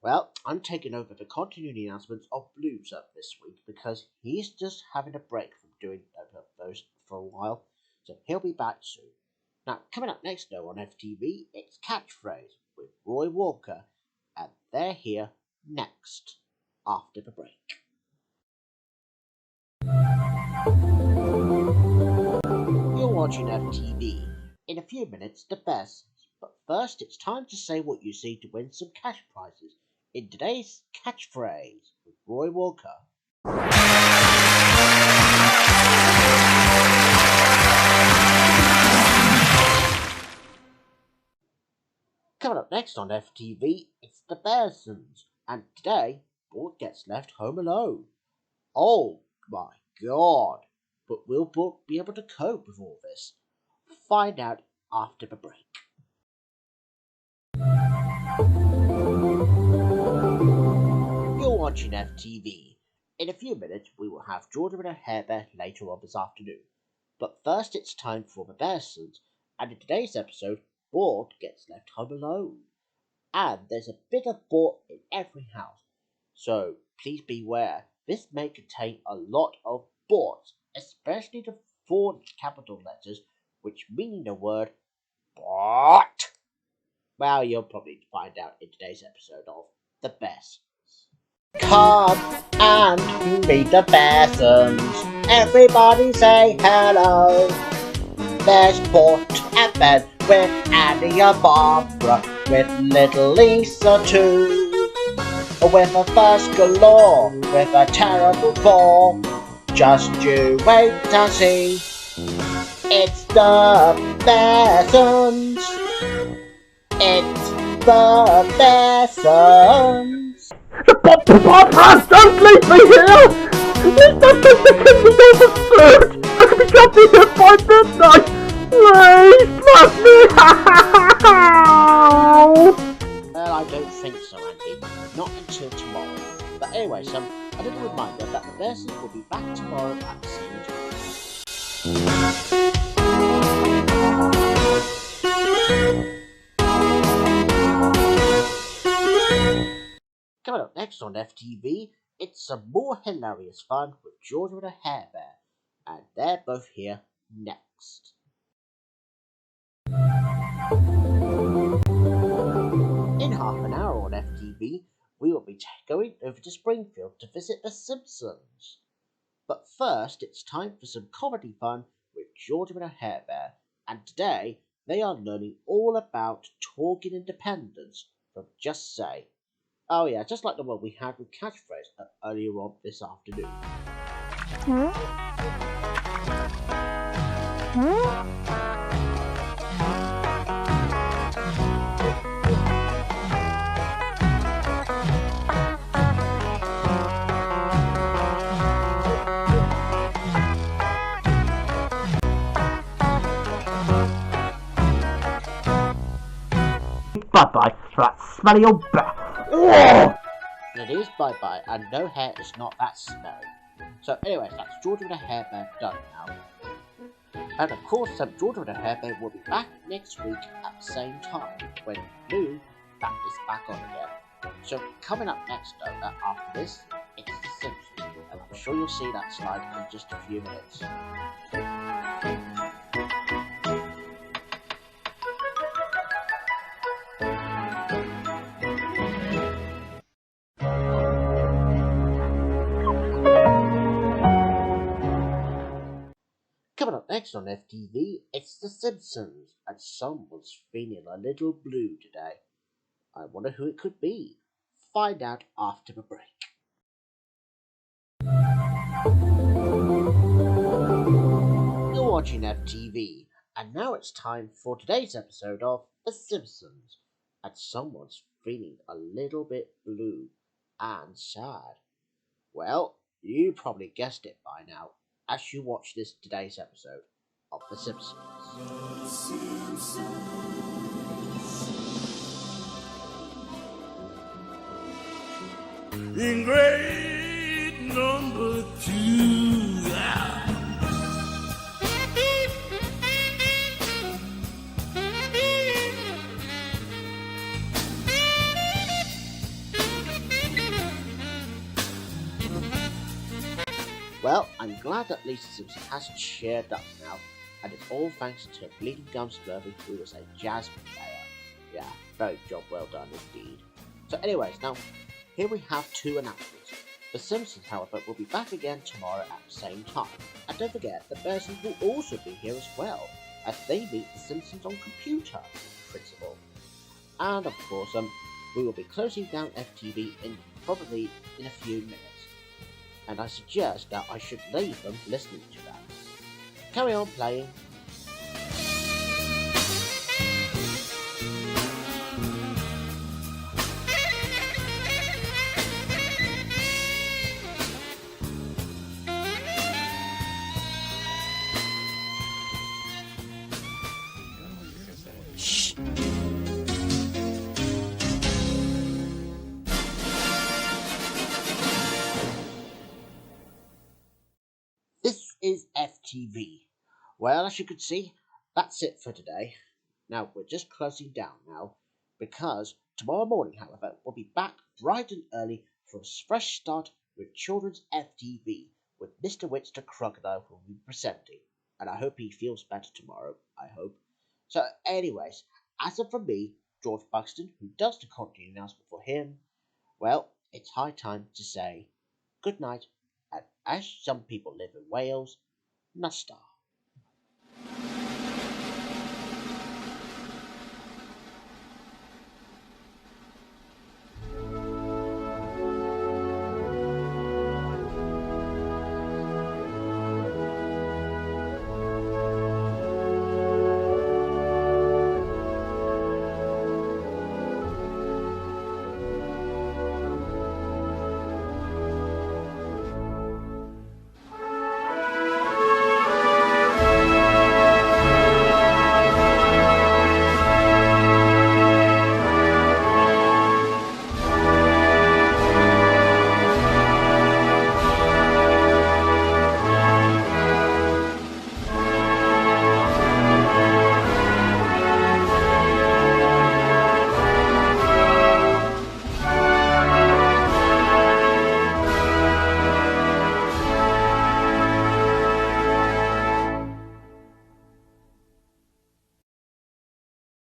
Well, I'm taking over the continuity announcements of Blues up this week because he's just having a break from doing those for a while, so he'll be back soon. Now, coming up next though on FTV, it's Catchphrase with Roy Walker, and they're here next after the break. You're watching FTV. In a few minutes, the Bearsons. But first, it's time to say what you see to win some cash prizes in today's Catchphrase with Roy Walker. Coming up next on FTV, it's the Bearsons, and today, Bort gets left home alone. Oh my god! But will Bort be able to cope with all this? Find out after the break. You're watching FTV. In a few minutes, we will have Georgia and her hair bear later on this afternoon. But first, it's time for the Bearsons, and in today's episode, Bort gets left home alone. And there's a bit of Bort in every house, so please beware. This may contain a lot of Borts, especially the 4 capital letters, which mean the word Bort. Well, you'll probably find out in today's episode of The Bearsons. Come and meet the Bearsons. Everybody say hello. There's Bort and Ben with Annie and Barbara, with little Lisa too. With a first galore, with a terrible fall. Just you wait and see. It's the Bearsons. It's the Bearsons. The podcast, don't leave me here! Please don't take the kidney over food! I could be jumping here by midnight! Please, bless me! Well, I don't think so, Andy. Not until tomorrow. But anyway, a little reminder that the Bearsons will be back tomorrow at the same time. Coming up next on FTV, it's some more hilarious fun with Georgia and her hair bear, and they're both here next. In half an hour on FTV, we will be going over to Springfield to visit the Simpsons. But first, it's time for some comedy fun with Georgia and her hair bear, and today they are learning all about talking independence from Just Say. Oh yeah, just like the one we had with Catchphrase earlier on this afternoon. Bye-bye, that smelly old bat. Oh! It is bye-bye, and no hair is not that smelly. So anyways, that's Georgia and her hair bear done now. And of course, Georgia and her hair bear will be back next week at the same time, when Blue that is back on again. So coming up next though, after this, it's The Simpsons, and I'm sure you'll see that slide in just a few minutes. Coming up next on FTV, it's The Simpsons, and someone's feeling a little blue today. I wonder who it could be. Find out after the break. You're watching FTV, and now it's time for today's episode of The Simpsons, and someone's feeling a little bit blue and sad. Well, you probably guessed it by now, as you watch today's episode of The Simpsons. The Simpsons. In grade number 2. Well, I'm glad that Lisa Simpson has cheered up now, and it's all thanks to Bleeding Gums Blurby, who was a jazz player. Yeah, very job well done indeed. So anyways, now, here we have two announcements. The Simpsons, however, will be back again tomorrow at the same time. And don't forget, the Bearsons will also be here as well, as they meet the Simpsons on computer principle. And of course, we will be closing down FTV probably in a few minutes. And I suggest that I should leave them listening to that. Carry on playing. Shh. This is FTV. Well, as you can see, that's it for today. Now, we're just closing down now, because tomorrow morning, however, we'll be back bright and early for a fresh start with Children's FTV, with Mr. Wits the Crocodile who will be presenting. And I hope he feels better tomorrow, I hope. So, anyways, as for me, George Buxton, who does the continuity announcement for him, well, it's high time to say good night, and as some people live in Wales, Nastar.